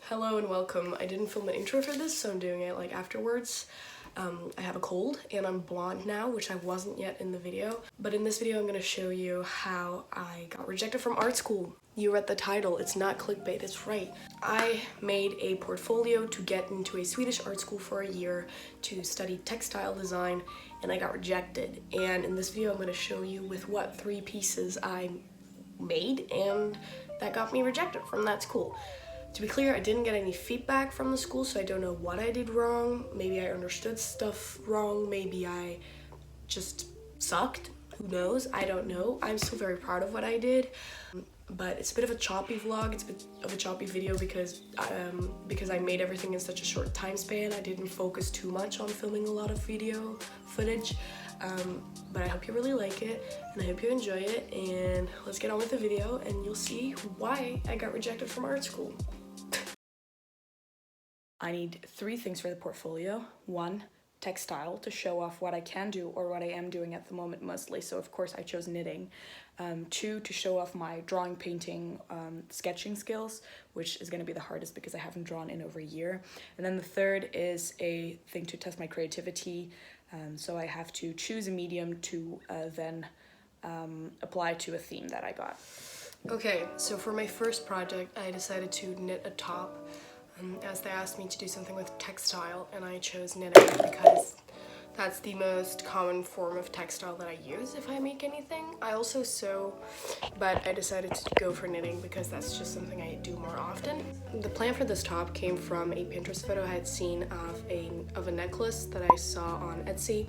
Hello and welcome. I didn't film an intro for this, so I'm doing it like afterwards. I have a cold and I'm blonde now, which I wasn't yet in the video. But in this video, I'm gonna show you how I got rejected from art school. You read the title, it's not clickbait, it's right. I made a portfolio to get into a Swedish art school for a year to study textile design, and I got rejected. And in this video, I'm gonna show you with what 3 pieces I made, and that got me rejected from that school. To be clear, I didn't get any feedback from the school, so I don't know what I did wrong. Maybe I understood stuff wrong, maybe I just sucked. Who knows? I don't know. I'm still very proud of what I did, but it's a bit of a choppy vlog. It's a bit of a choppy video because I made everything in such a short time span. I didn't focus too much on filming a lot of video footage, but I hope you really like it and I hope you enjoy it, and let's get on with the video and you'll see why I got rejected from art school. I need 3 things for the portfolio. 1, textile to show off what I can do or what I am doing at the moment mostly. So of course I chose knitting. 2, to show off my drawing, painting, sketching skills, which is going to be the hardest because I haven't drawn in over a year. And then the 3rd is a thing to test my creativity. So I have to choose a medium to then apply to a theme that I got. Okay, so for my first project, I decided to knit a top. As they asked me to do something with textile, and I chose knitting because that's the most common form of textile that I use if I make anything. I also sew, but I decided to go for knitting because that's just something I do more often. The plan for this top came from a Pinterest photo I had seen of a necklace that I saw on Etsy,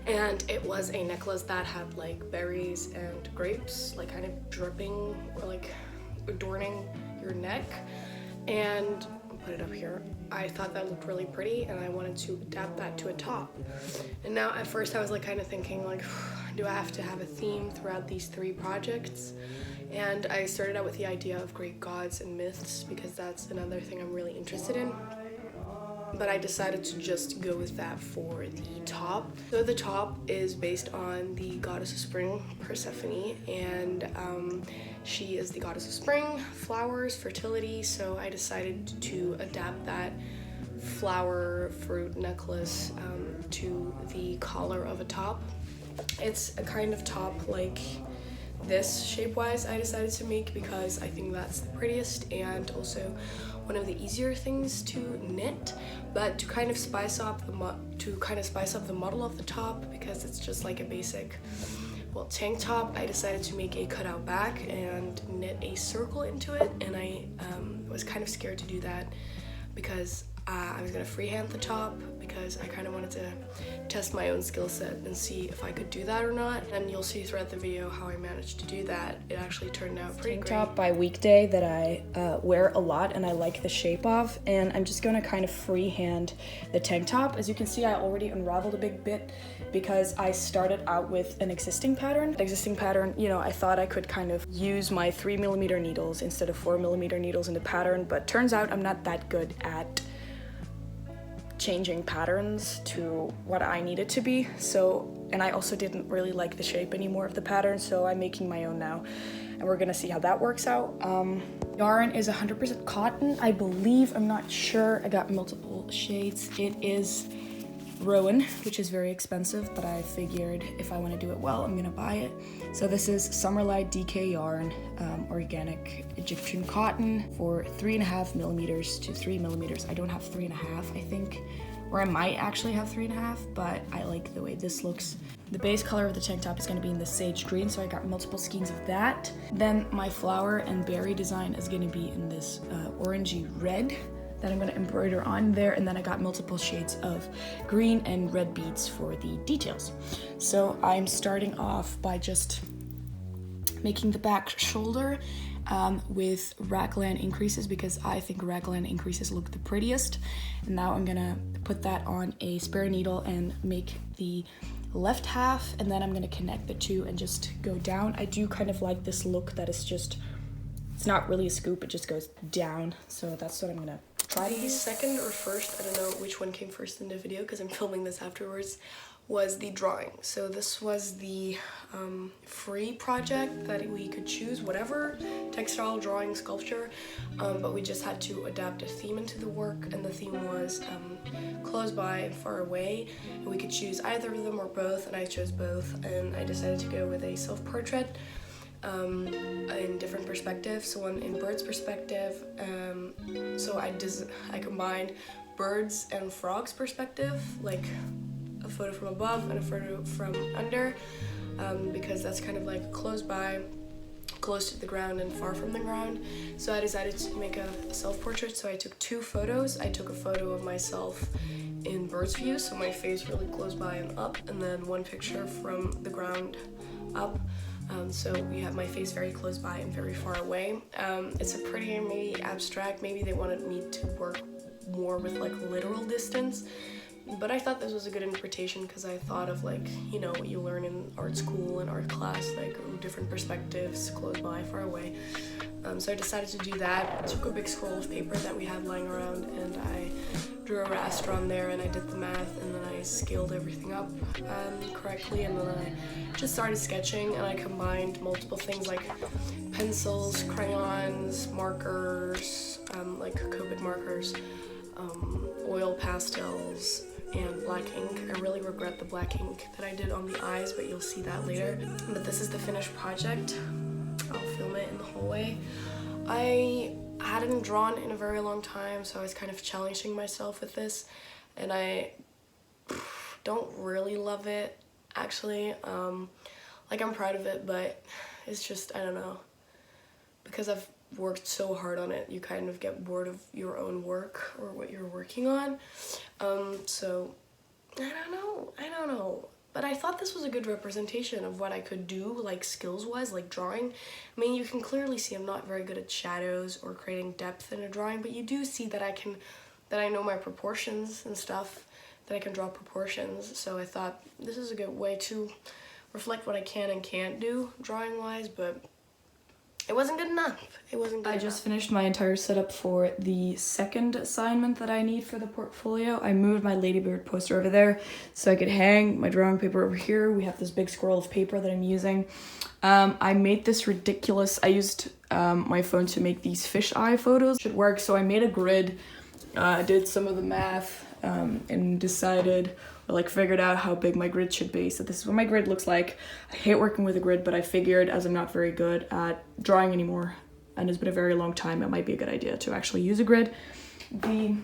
and it was a necklace that had like berries and grapes like kind of dripping or like adorning your neck, and put it up here. I thought that looked really pretty and I wanted to adapt that to a top. And now at first I was like kind of thinking like, do I have to have a theme throughout these 3 projects? And I started out with the idea of Greek gods and myths because that's another thing I'm really interested in. But I decided to just go with that for the top. So the top is based on the goddess of spring, Persephone, and she is the goddess of spring, flowers, fertility, so I decided to adapt that flower fruit necklace to the collar of a top. It's a kind of top like this shape-wise I decided to make because I think that's the prettiest and also one of the easier things to knit, but to kind of spice up the model of the top, because it's just like a basic tank top, I decided to make a cutout back and knit a circle into it, and I was kind of scared to do that because I was gonna freehand the top because I kind of wanted to test my own skill set and see if I could do that or not. And you'll see throughout the video how I managed to do that. It actually turned out pretty great. Top by Weekday that I wear a lot and I like the shape of, and I'm just gonna kind of freehand the tank top. As you can see, I already unraveled a big bit because I started out with an existing pattern. You know, I thought I could kind of use my 3mm needles instead of 4mm needles in the pattern, but turns out I'm not that good at changing patterns to what I need it to be. So, and I also didn't really like the shape anymore of the pattern, so I'm making my own now, and we're gonna see how that works out. Yarn is 100% cotton, I believe. I'm not sure. I got multiple shades. It is Rowan, which is very expensive, but I figured if I want to do it well, I'm gonna buy it. So this is Summerlight DK yarn, organic Egyptian cotton for 3.5mm to 3mm. I don't have 3.5, I think, or I might actually have 3.5, but I like the way this looks. The base color of the tank top is going to be in the sage green, so I got multiple skeins of that. Then my flower and berry design is going to be in this orangey red that I'm gonna embroider on there, and then I got multiple shades of green and red beads for the details. So I'm starting off by just making the back shoulder with raglan increases because I think raglan increases look the prettiest. And now I'm gonna put that on a spare needle and make the left half, and then I'm gonna connect the 2 and just go down. I do kind of like this look that is just, it's not really a scoop, it just goes down. So that's what I'm gonna try to be second or first. I don't know which one came first in the video because I'm filming this afterwards. was the drawing. So this was the free project that we could choose, whatever, textile, drawing, sculpture, but we just had to adapt a theme into the work, and the theme was close by and far away, and we could choose either of them or both, and I chose both, and I decided to go with a self-portrait in different perspectives. So one in bird's perspective, so I combined birds and frogs perspective, like a photo from above and a photo from under, because that's kind of like close by, close to the ground, and far from the ground. So I decided to make a self-portrait, so I took 2 photos. I took a photo of myself in bird's view, so my face really close by and up, and then one picture from the ground up. So we have my face very close by and very far away. It's a pretty maybe abstract, maybe they wanted me to work more with like literal distance, but I thought this was a good interpretation because I thought of like, you know, what you learn in art school and art class, like different perspectives, close by, far away. So I decided to do that. I took a big scroll of paper that we had lying around, and I drew a raster on there, and I did the math, and then I scaled everything up correctly, and then I just started sketching, and I combined multiple things like pencils, crayons, markers, like Copic markers, oil pastels, and black ink. I really regret the black ink that I did on the eyes, but you'll see that later. But this is the finished project. I'll film it in the hallway. I hadn't drawn in a very long time, so I was kind of challenging myself with this, and I don't really love it, actually. Like, I'm proud of it, but it's just, I don't know, because I've worked so hard on it, you kind of get bored of your own work or what you're working on. So I don't know, but I thought this was a good representation of what I could do, like skills-wise, like drawing. I mean, you can clearly see I'm not very good at shadows or creating depth in a drawing, but you do see that I know my proportions and stuff, that I can draw proportions. So I thought this is a good way to reflect what I can and can't do drawing-wise, but it wasn't good enough. I just finished my entire setup for the second assignment that I need for the portfolio. I moved my ladybird poster over there so I could hang my drawing paper over here. We have this big scroll of paper that I'm using. I made this ridiculous, I used my phone to make these fisheye photos. Should work, so I made a grid, did some of the math, and decided, or like figured out how big my grid should be. So this is what my grid looks like. I hate working with a grid, but I figured as I'm not very good at drawing anymore, and it's been a very long time, it might be a good idea to actually use a grid. The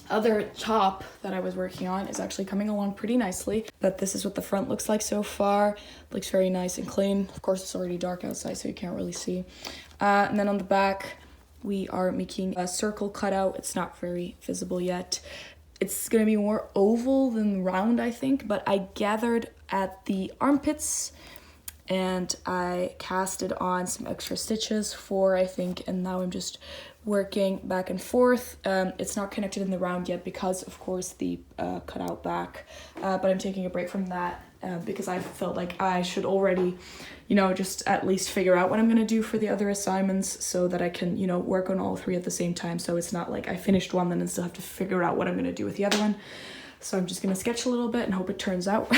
other top that I was working on is actually coming along pretty nicely, but this is what the front looks like so far. It looks very nice and clean. Of course, it's already dark outside, so you can't really see. And then on the back, we are making a circle cutout. It's not very visible yet. It's gonna be more oval than round, I think, but I gathered at the armpits and I casted on some extra stitches for, I think, and now I'm just working back and forth. It's not connected in the round yet because, of course, the cutout back, but I'm taking a break from that because I felt like I should already, you know, just at least figure out what I'm gonna do for the other assignments so that I can, you know, work on all 3 at the same time. So it's not like I finished one then and still have to figure out what I'm gonna do with the other one. So I'm just gonna sketch a little bit and hope it turns out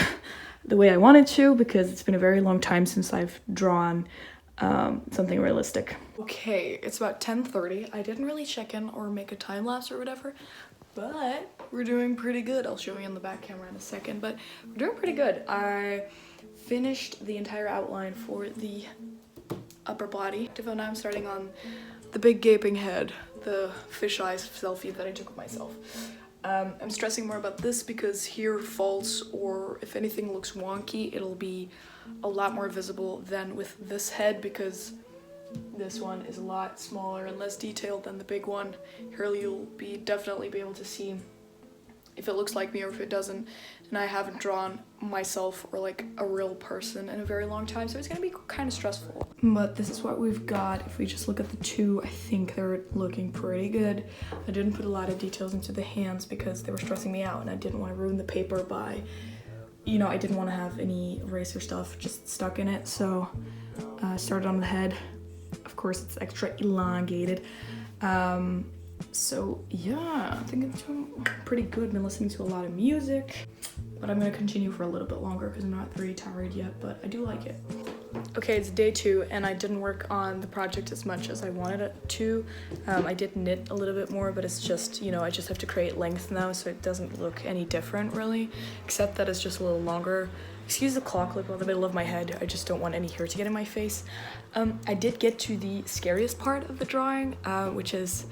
the way I wanted to, because it's been a very long time since I've drawn something realistic. Okay, it's about 10:30. I didn't really check in or make a time lapse or whatever, but we're doing pretty good. I'll show you on the back camera in a second, but we're doing pretty good. I finished the entire outline for the upper body. Now I'm starting on the big gaping head, the fisheye selfie that I took of myself. I'm stressing more about this because here false, or if anything looks wonky, it'll be a lot more visible than with this head, because this one is a lot smaller and less detailed than the big one. Here you'll definitely be able to see if it looks like me or if it doesn't, and I haven't drawn myself or like a real person in a very long time, so it's gonna be kind of stressful. But this is what we've got. If we just look at the 2, I think they're looking pretty good. I didn't put a lot of details into the hands because they were stressing me out and I didn't want to ruin the paper by, you know, I didn't want to have any eraser stuff just stuck in it. So I started on the head. Of course, it's extra elongated. So yeah, I think it's doing pretty good. Been listening to a lot of music. but I'm gonna continue for a little bit longer because I'm not very tired yet, but I do like it. Okay, it's day 2 and I didn't work on the project as much as I wanted it to. I did knit a little bit more, but it's just, you know, I just have to create length now, so it doesn't look any different really, except that it's just a little longer. Excuse the clock lip on the middle of my head, I just don't want any hair to get in my face. I did get to the scariest part of the drawing, which is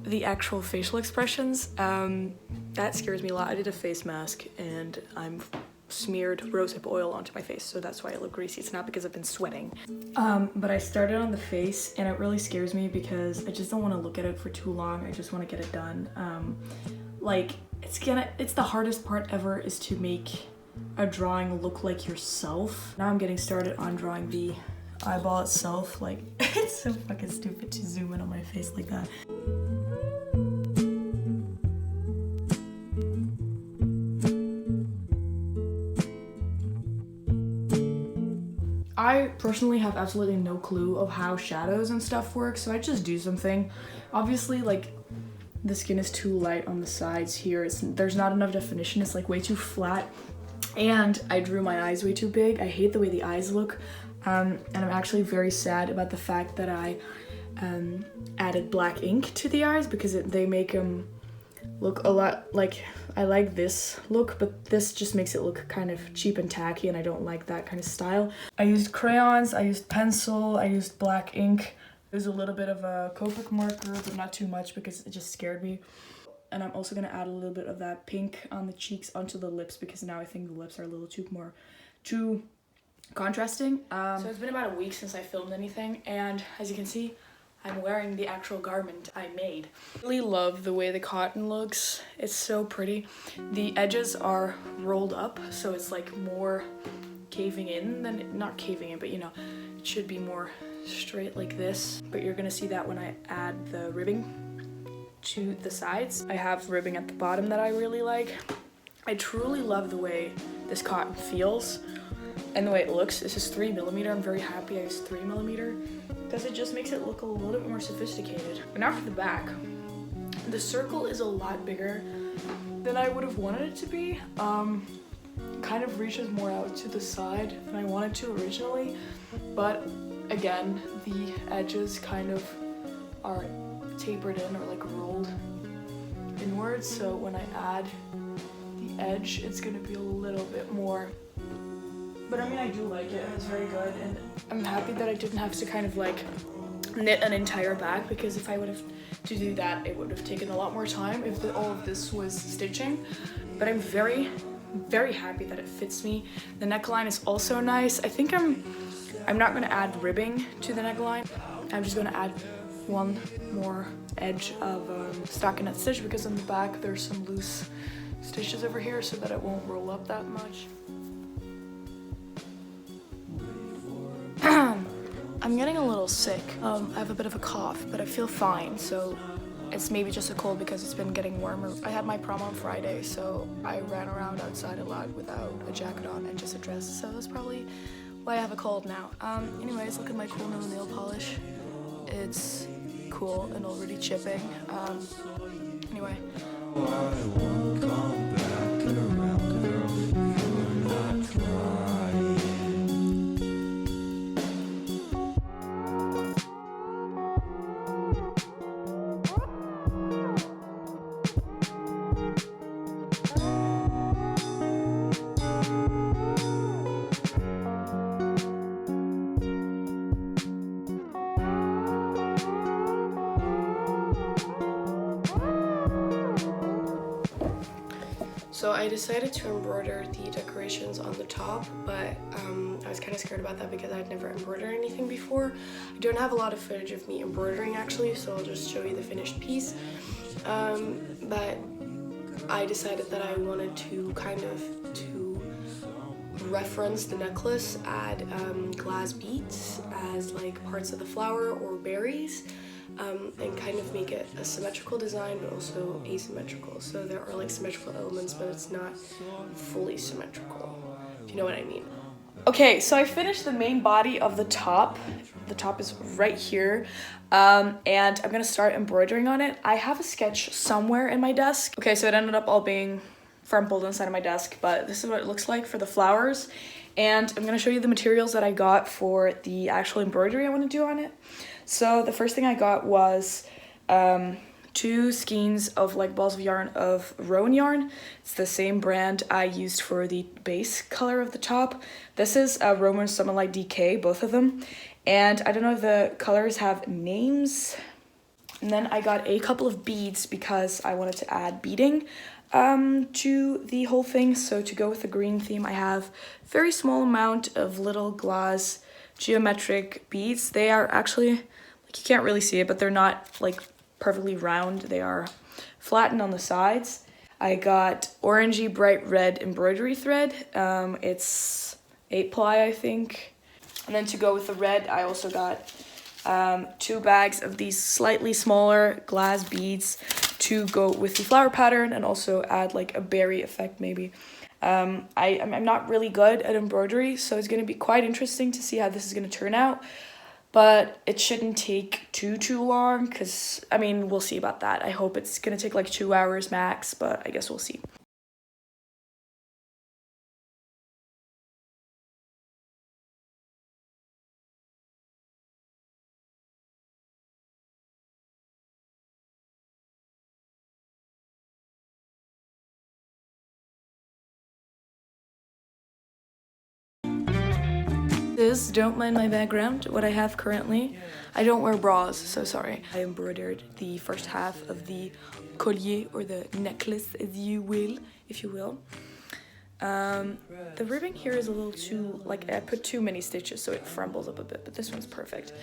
the actual facial expressions. That scares me a lot. I did a face mask and I'm smeared rosehip oil onto my face, so that's why I look greasy. It's not because I've been sweating. But I started on the face and it really scares me because I just don't want to look at it for too long. I just want to get it done. Like it's the hardest part ever is to make a drawing look like yourself. Now I'm getting started on drawing the eyeball itself. Like it's so fucking stupid to zoom in on my face like that. I personally have absolutely no clue of how shadows and stuff work, so I just do something. Obviously, like, the skin is too light on the sides here. There's not enough definition. It's like way too flat. And I drew my eyes way too big. I hate the way the eyes look. And I'm actually very sad about the fact that I added black ink to the eyes because they make them look a lot like, I like this look, but this just makes it look kind of cheap and tacky, and I don't like that kind of style. I used crayons, I used pencil, I used black ink. There's a little bit of a Copic marker, but not too much because it just scared me. And I'm also gonna add a little bit of that pink on the cheeks onto the lips because now I think the lips are a little too contrasting. So it's been about a week since I filmed anything, and as you can see, I'm wearing the actual garment I made. I really love the way the cotton looks. It's so pretty. The edges are rolled up, so it's like more caving in than, not caving in, but you know, it should be more straight like this. But you're gonna see that when I add the ribbing to the sides. I have ribbing at the bottom that I really like. I truly love the way this cotton feels and the way it looks. This is 3mm. I'm very happy I used 3mm. because it just makes it look a little bit more sophisticated. And now for the back. The circle is a lot bigger than I would have wanted it to be. Kind of reaches more out to the side than I wanted to originally, but again, the edges kind of are tapered in or like rolled inwards, so when I add the edge, it's gonna be a little bit more. But I mean, I do like it, and it's very good, and I'm happy that I didn't have to kind of like knit an entire back, because if I would have to do that, it would have taken a lot more time if all of this was stitching. But I'm very, very happy that it fits me. The neckline is also nice. I think I'm not gonna add ribbing to the neckline. I'm just gonna add one more edge of stockinette stitch, because on the back there's some loose stitches over here so that it won't roll up that much. I'm getting a little sick. I have a bit of a cough, but I feel fine, so it's maybe just a cold because it's been getting warmer. I had my prom on Friday, so I ran around outside a lot without a jacket on and just a dress, so that's probably why I have a cold now. Anyways, look at my cool new nail polish. It's cool and already chipping. Anyway. So I decided to embroider the decorations on the top, but I was kind of scared about that because I'd never embroidered anything before. I don't have a lot of footage of me embroidering actually, so I'll just show you the finished piece. But I decided that I wanted to kind of reference the necklace, add glass beads as like parts of the flower or berries. And kind of make it a symmetrical design, but also asymmetrical. So there are like symmetrical elements, but it's not fully symmetrical, if you know what I mean. Okay, so I finished the main body of the top. The top is right here, and I'm gonna start embroidering on it. I have a sketch somewhere in my desk. Okay, so it ended up all being frumpled inside of my desk, but this is what it looks like for the flowers. And I'm gonna show you the materials that I got for the actual embroidery I want to do on it. So the first thing I got was 2 skeins of like balls of yarn of Rowan yarn. It's the same brand I used for the base color of the top. This is a Rowan Summer Light DK, both of them. And I don't know if the colors have names. And then I got a couple of beads because I wanted to add beading to the whole thing. So to go with the green theme, I have a very small amount of little glass geometric beads. They are actually, like, you can't really see it, but they're not like perfectly round. They are flattened on the sides. I got orangey bright red embroidery thread. It's 8-ply, I think. And then to go with the red, I also got 2 bags of these slightly smaller glass beads to go with the flower pattern and also add like a berry effect maybe. I'm not really good at embroidery, so it's going to be quite interesting to see how this is going to turn out. But it shouldn't take too long because, I mean, we'll see about that. I hope it's going to take like 2 hours max, but I guess we'll see. Don't mind my background, what I have currently. I don't wear bras, so sorry. I embroidered the first half of the collier, or the necklace, as you will, if you will. The ribbing here is a little too, like, I put too many stitches, so it frumbles up a bit, but this one's perfect.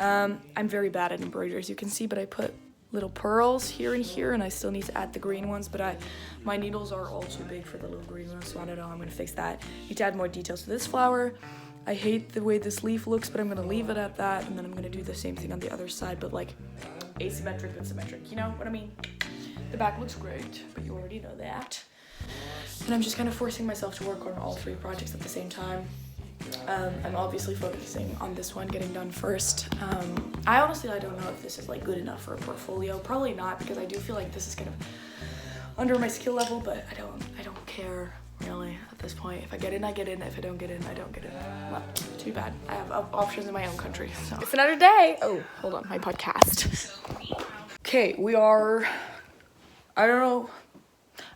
I'm very bad at embroidery, as you can see, but I put little pearls here and here, and I still need to add the green ones, but my needles are all too big for the little green ones, so I don't know, I'm gonna fix that. Need to add more details to this flower. I hate the way this leaf looks, but I'm gonna leave it at that, and then I'm gonna do the same thing on the other side, but like asymmetric but symmetric, you know what I mean? The back looks great, but you already know that. And I'm just kind of forcing myself to work on all 3 projects at the same time. I'm obviously focusing on this one getting done first. I don't know if this is like good enough for a portfolio. Probably not, because I do feel like this is kind of under my skill level, but I don't care really at this point. If I get in, I get in. If I don't get in, I don't get in. Well, too bad. I have options in my own country, so it's another day. Oh, hold on, my podcast. Okay, we are, I don't know,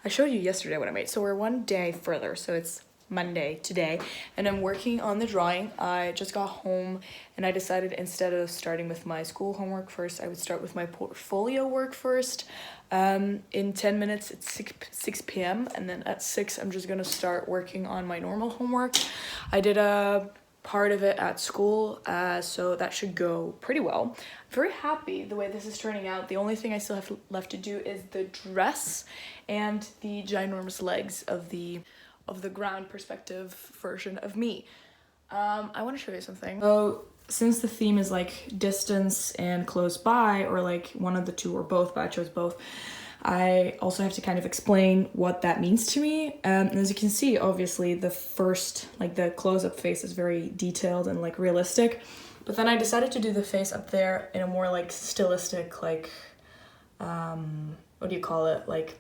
I showed you yesterday what I made, so we're 1 day further, so it's Monday today, and I'm working on the drawing. I just got home and I decided instead of starting with my school homework first, I would start with my portfolio work first. In 10 minutes it's 6 p.m. and then at 6 I'm just gonna start working on my normal homework. I did a part of it at school, so that should go pretty well. I'm very happy the way this is turning out. The only thing I still have left to do is the dress and the ginormous legs of the ground perspective version of me. I want to show you something. So since the theme is like distance and close by, or like one of the two or both, but I chose both, I also have to kind of explain what that means to me. And as you can see, obviously the first, like the close-up face is very detailed and like realistic, but then I decided to do the face up there in a more like stylistic, like what do you call it, like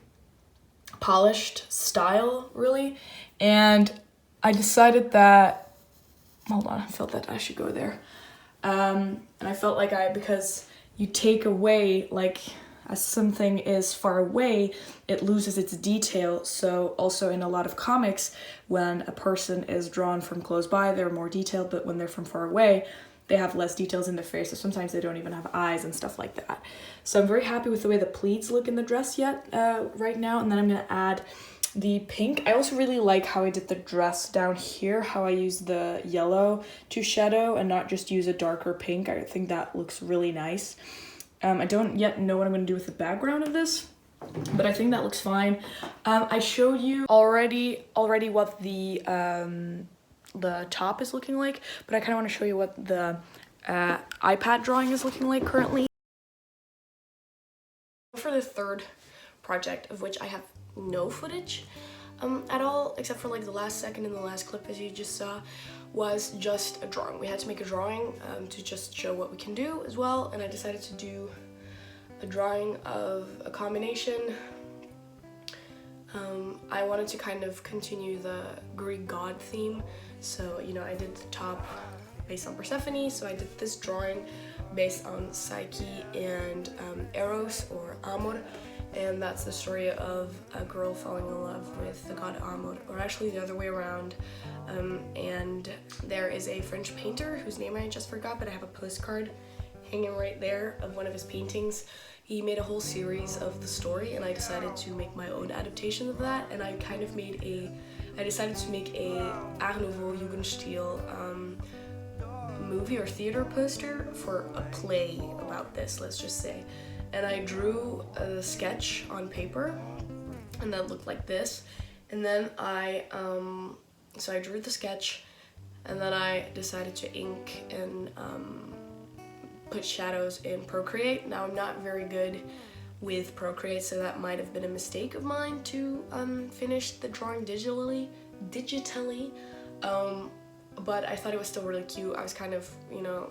polished style, really. And I decided that, hold on, I felt that I should go there. And I felt like because you take away, like, as something is far away, it loses its detail. So also in a lot of comics, when a person is drawn from close by, they're more detailed, but when they're from far away, they have less details in their face. So sometimes they don't even have eyes and stuff like that. So I'm very happy with the way the pleats look in the dress right now. And then I'm gonna add the pink. I also really like how I did the dress down here, how I used the yellow to shadow and not just use a darker pink. I think that looks really nice. I don't yet know what I'm going to do with the background of this, but I think that looks fine. I showed you already what the top is looking like, but I kind of want to show you what the iPad drawing is looking like currently. For the third project, of which I have no footage at all, except for like the last second in the last clip, as you just saw, was just a drawing. We had to make a drawing to just show what we can do as well, and I decided to do a drawing of a combination I wanted to kind of continue the Greek god theme, so you know, I did the top based on Persephone, so I did this drawing based on Psyche and Eros, or Amor, and that's the story of a girl falling in love with the god Amor, or actually the other way around. And there is a French painter whose name I just forgot, but I have a postcard hanging right there of one of his paintings. He made a whole series of the story, and I decided to make my own adaptation of that, and I kind of I decided to make a Art Nouveau Jugendstil movie or theater poster for a play about this, let's just say. And I drew a sketch on paper, and that looked like this. And then so I drew the sketch, and then I decided to ink and put shadows in Procreate. Now I'm not very good with Procreate, so that might have been a mistake of mine to finish the drawing digitally. But I thought it was still really cute. I was kind of, you know,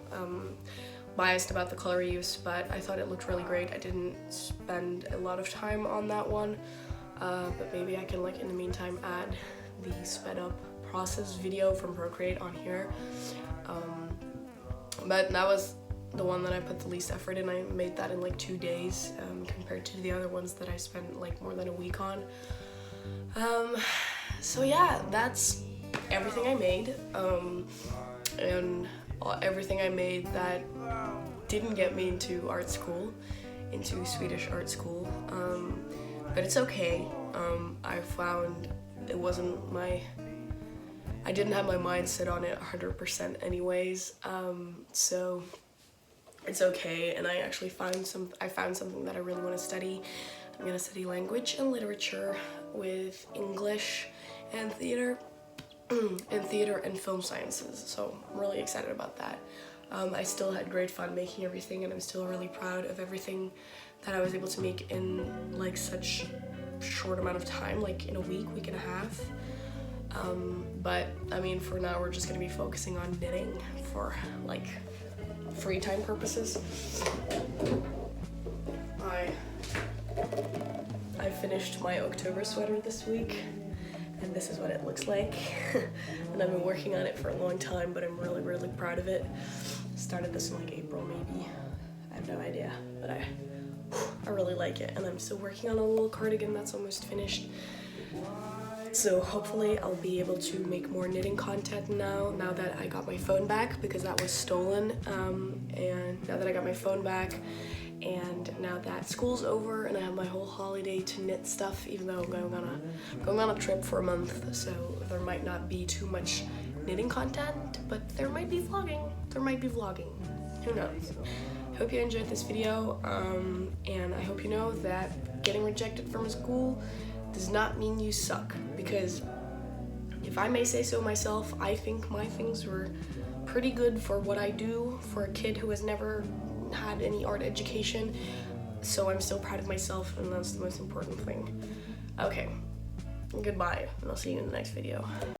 biased about the color use, but I thought it looked really great. I didn't spend a lot of time on that one, but maybe I can, like, in the meantime, add the sped up process video from Procreate on here. But that was the one that I put the least effort in. I made that in like 2 days, compared to the other ones that I spent like more than a week on. So yeah, that's everything I made, and everything I made that didn't get me into art school, into Swedish art school, but it's okay. I found it wasn't I didn't have my mind set on it 100% anyways, so it's okay. And I actually found something that I really want to study. I'm gonna study language and literature with English and theater, and film sciences, so I'm really excited about that. I still had great fun making everything, and I'm still really proud of everything that I was able to make in like such short amount of time, like in a week and a half. But I mean, for now we're just gonna be focusing on knitting for like free time purposes. I finished my October sweater this week, and this is what it looks like. And I've been working on it for a long time, but I'm really, really proud of it. Started this in like April maybe. I have no idea, but I really like it. And I'm still working on a little cardigan that's almost finished. So hopefully I'll be able to make more knitting content now that I got my phone back, because that was stolen. And now that I got my phone back, and now that school's over and I have my whole holiday to knit stuff, even though I'm going on a trip for a month, so there might not be too much knitting content, but there might be vlogging. Who knows? Hope you enjoyed this video, and I hope you know that getting rejected from school does not mean you suck, because if I may say so myself, I think my things were pretty good for what I do for a kid who has never had any art education, so I'm still proud of myself, and that's the most important thing. Okay, goodbye, and I'll see you in the next video.